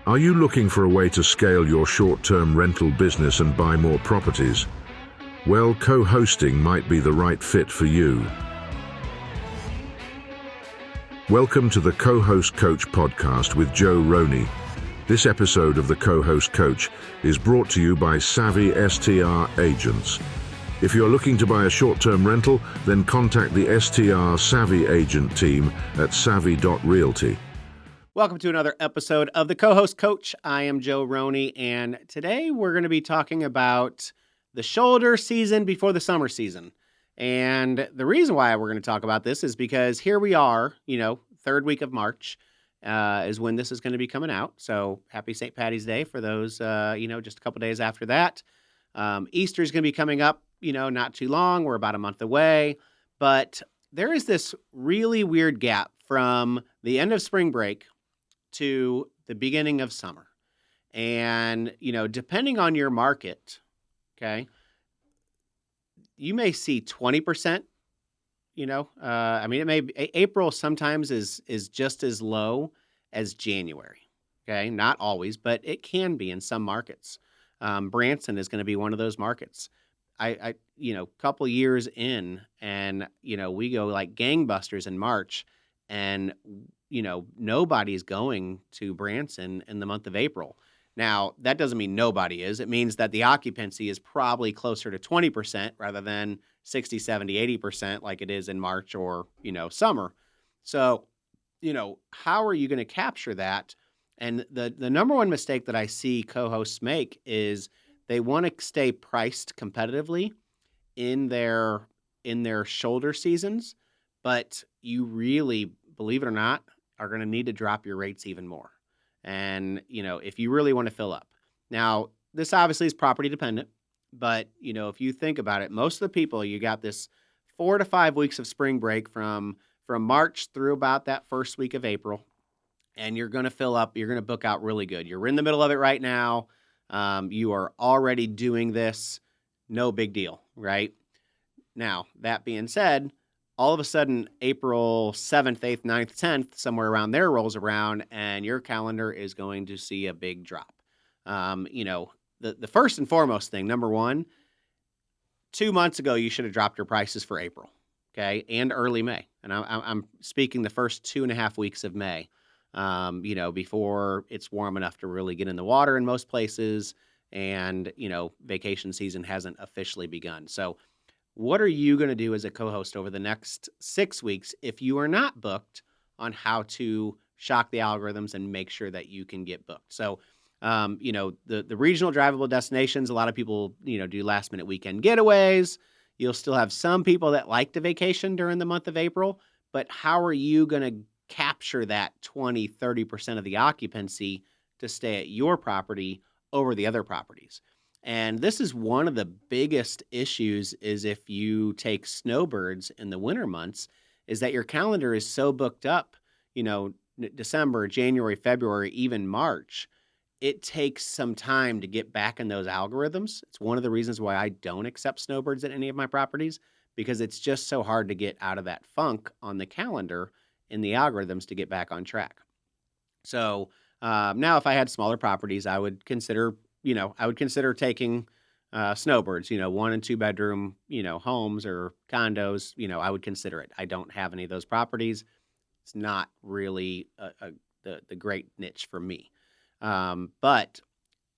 Are you looking for a way to scale your short-term rental business and buy more properties? Well, co-hosting might be the right fit for you. Welcome to the Co-Host Coach podcast with Joe Roney. This episode of the Co-Host Coach is brought to you by Savvy STR Agents. If you're looking to buy a short-term rental, then contact the STR Savvy Agent team at savvy.realty. Welcome to another episode of the Co-Host Coach. I am Joe Roney, and today we're going to be talking about the shoulder season before the summer season. And the reason why we're going to talk about this is because here we are, third week of March is when this is going to be coming out. So happy St. Patty's Day for those, just a couple days after that. Easter is going to be coming up, not too long. We're about a month away. But there is this really weird gap from the end of spring break to the beginning of summer. And, depending on your market, okay, you may see 20%, it may be, April sometimes is just as low as January, okay? Not always, but it can be in some markets. Branson is going to be one of those markets. I couple years in and, we go like gangbusters in March and, nobody's going to Branson in the month of April. Now, that doesn't mean nobody is. It means that the occupancy is probably closer to 20% rather than 60, 70, 80% like it is in March or, summer. So, how are you going to capture that? And the number one mistake that I see co-hosts make is they want to stay priced competitively in their shoulder seasons, but you really, believe it or not, are going to need to drop your rates even more. And, if you really want to fill up. Now, this obviously is property dependent, but, if you think about it, most of the people, you got this 4 to 5 weeks of spring break from March through about that first week of April, and you're going to fill up, you're going to book out really good. You're in the middle of it right now. You are already doing this. No big deal, right? Now, that being said, all of a sudden, April 7th, 8th, 9th, 10th, somewhere around there rolls around, and your calendar is going to see a big drop. The first and foremost thing, number one, 2 months ago, you should have dropped your prices for April, okay, and early May. And I'm speaking the first 2.5 weeks of May, before it's warm enough to really get in the water in most places, and, vacation season hasn't officially begun. So what are you going to do as a co-host over the next 6 weeks if you are not booked on how to shock the algorithms and make sure that you can get booked? So, the regional drivable destinations, a lot of people, do last minute weekend getaways. You'll still have some people that like to vacation during the month of April, but how are you going to capture that 20, 30% of the occupancy to stay at your property over the other properties? And this is one of the biggest issues is if you take snowbirds in the winter months, is that your calendar is so booked up, December, January, February, even March. It takes some time to get back in those algorithms. It's one of the reasons why I don't accept snowbirds at any of my properties, because it's just so hard to get out of that funk on the calendar in the algorithms to get back on track. So now if I had smaller properties, I would consider taking snowbirds, 1 and 2 bedroom, homes or condos, I would consider it. I don't have any of those properties. It's not really the great niche for me. But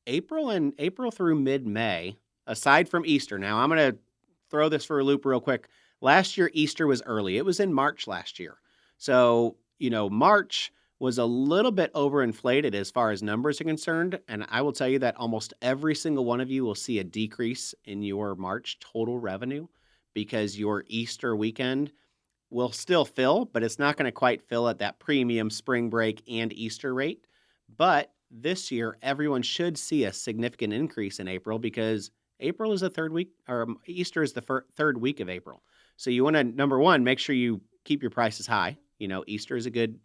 April through mid-May, aside from Easter, now I'm going to throw this for a loop real quick. Last year, Easter was early. It was in March last year. So, March was a little bit overinflated as far as numbers are concerned. And I will tell you that almost every single one of you will see a decrease in your March total revenue because your Easter weekend will still fill, but it's not going to quite fill at that premium spring break and Easter rate. But this year, everyone should see a significant increase in April because April is the third week, or Easter is the third week of April. So you want to, number one, make sure you keep your prices high. Easter is a good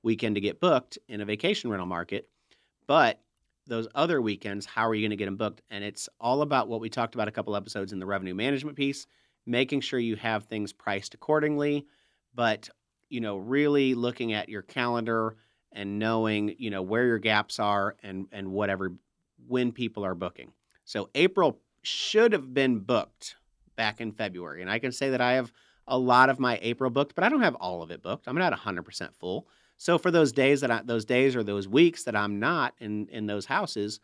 weekend to get booked in a vacation rental market. But those other weekends, how are you going to get them booked? And it's all about what we talked about a couple episodes in the revenue management piece, making sure you have things priced accordingly, but, really looking at your calendar and knowing, where your gaps are and when people are booking. So April should have been booked back in February. And I can say that I have a lot of my April booked, but I don't have all of it booked. I'm not 100% full. So for those days or those weeks that I'm not in those houses,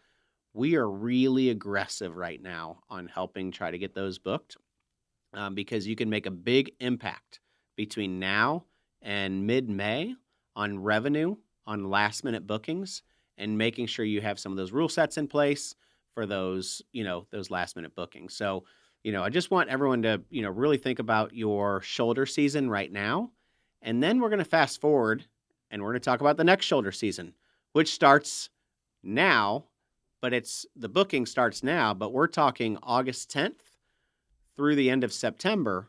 we are really aggressive right now on helping try to get those booked, because you can make a big impact between now and mid-May on revenue, on last-minute bookings, and making sure you have some of those rule sets in place for those last-minute bookings. So, I just want everyone to, really think about your shoulder season right now. And then we're going to fast forward and we're going to talk about the next shoulder season, which starts now, but the booking starts now, but we're talking August 10th through the end of September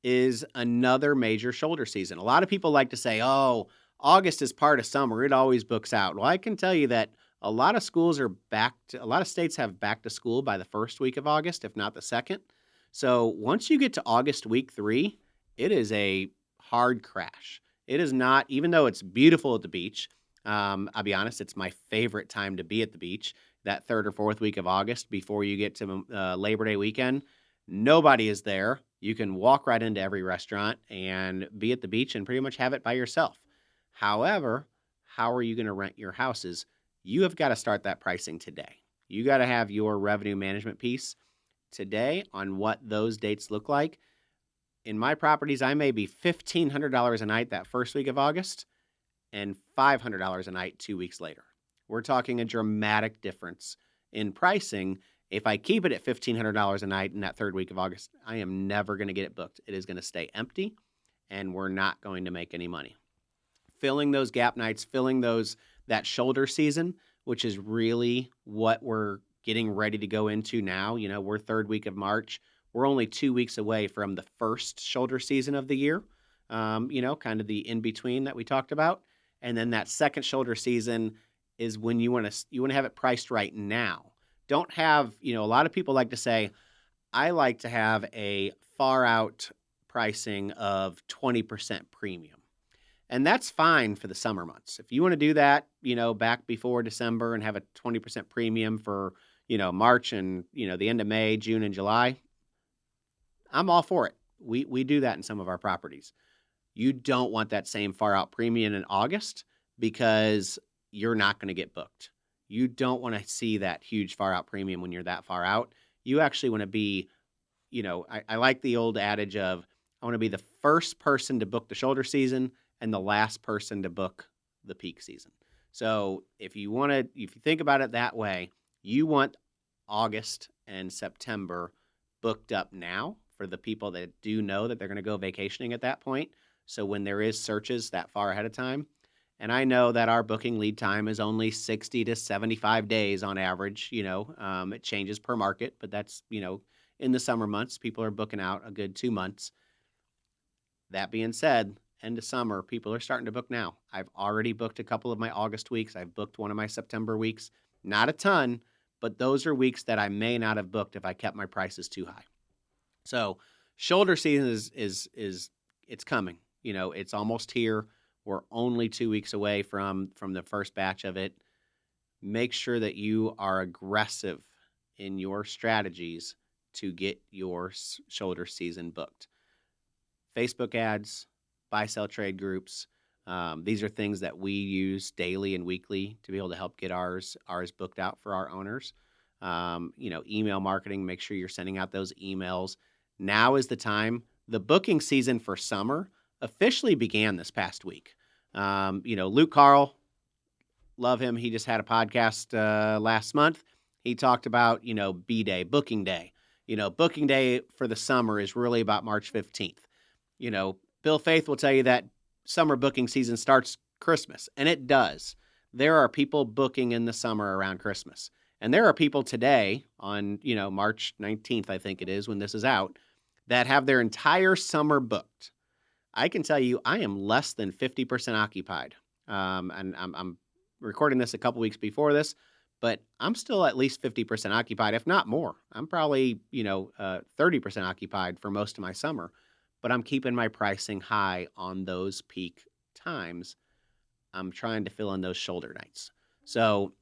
is another major shoulder season. A lot of people like to say, oh, August is part of summer. It always books out. Well, I can tell you that a lot of states have back to school by the first week of August, if not the second. So once you get to August week 3, it is a hard crash. It is not, even though it's beautiful at the beach, I'll be honest, it's my favorite time to be at the beach, that third or fourth week of August before you get to Labor Day weekend. Nobody is there. You can walk right into every restaurant and be at the beach and pretty much have it by yourself. However, how are you going to rent your houses? You have got to start that pricing today. You got to have your revenue management piece today on what those dates look like. In my properties, I may be $1,500 a night that first week of August and $500 a night 2 weeks later. We're talking a dramatic difference in pricing. If I keep it at $1,500 a night in that third week of August, I am never going to get it booked. It is going to stay empty, and we're not going to make any money. Filling those gap nights, that shoulder season, which is really what we're getting ready to go into now. We're third week of March. We're only 2 weeks away from the first shoulder season of the year, kind of the in-between that we talked about. And then that second shoulder season is when you want to have it priced right now. Don't have, a lot of people like to say, I like to have a far out pricing of 20% premium. And that's fine for the summer months. If you want to do that, back before December and have a 20% premium for, March and, the end of May, June and July, I'm all for it. We do that in some of our properties. You don't want that same far out premium in August because you're not going to get booked. You don't want to see that huge far out premium when you're that far out. You actually want to be, I like the old adage of, I want to be the first person to book the shoulder season and the last person to book the peak season. So if you think about it that way, you want August and September booked up now for the people that do know that they're going to go vacationing at that point. So when there is searches that far ahead of time, and I know that our booking lead time is only 60 to 75 days on average. It changes per market, but that's, in the summer months, people are booking out a good 2 months. That being said, end of summer, people are starting to book now. I've already booked a couple of my August weeks. I've booked one of my September weeks. Not a ton, but those are weeks that I may not have booked if I kept my prices too high. So shoulder season is it's coming. It's almost here. We're only 2 weeks away from the first batch of it. Make sure that you are aggressive in your strategies to get your shoulder season booked. Facebook ads, buy-sell trade groups. These are things that we use daily and weekly to be able to help get ours booked out for our owners. Email marketing, make sure you're sending out those emails. Now is the time. The booking season for summer officially began this past week. Luke Carl, love him. He just had a podcast last month. He talked about, B-Day, booking day. Booking day for the summer is really about March 15th. Bill Faith will tell you that summer booking season starts Christmas, and it does. There are people booking in the summer around Christmas. And there are people today on, March 19th, I think it is, when this is out, that have their entire summer booked. I can tell you I am less than 50% occupied. And I'm recording this a couple weeks before this, but I'm still at least 50% occupied, if not more. I'm probably, 30% occupied for most of my summer, but I'm keeping my pricing high on those peak times I'm trying to fill in those shoulder nights. So,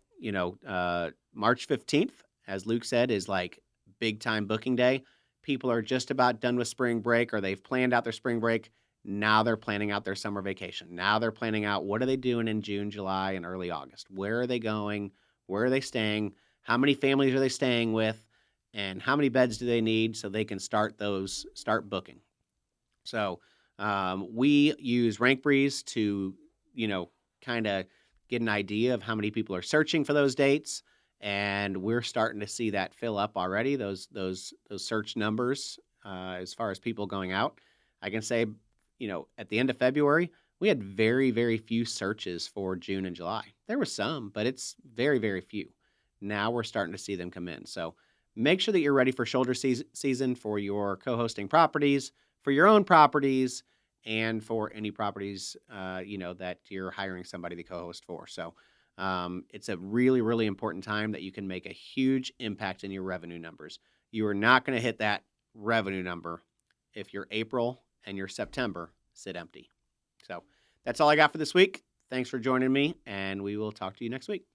March 15th, as Luke said, is like big time booking day. People are just about done with spring break, or they've planned out their spring break. Now they're planning out their summer vacation. Now they're planning out what are they doing in June, July, and early August? Where are they going? Where are they staying? How many families are they staying with? And how many beds do they need so they can start booking? So we use RankBreeze to, kind of get an idea of how many people are searching for those dates, and we're starting to see that fill up already. Those search numbers, as far as people going out, I can say, at the end of February, we had very, very few searches for June and July. There were some, but it's very, very few. Now we're starting to see them come in. So make sure that you're ready for shoulder season for your co-hosting properties, for your own properties, and for any properties, that you're hiring somebody to co-host for. So it's a really, really important time that you can make a huge impact in your revenue numbers. You are not going to hit that revenue number if your April and your September sit empty. So that's all I got for this week. Thanks for joining me, and we will talk to you next week.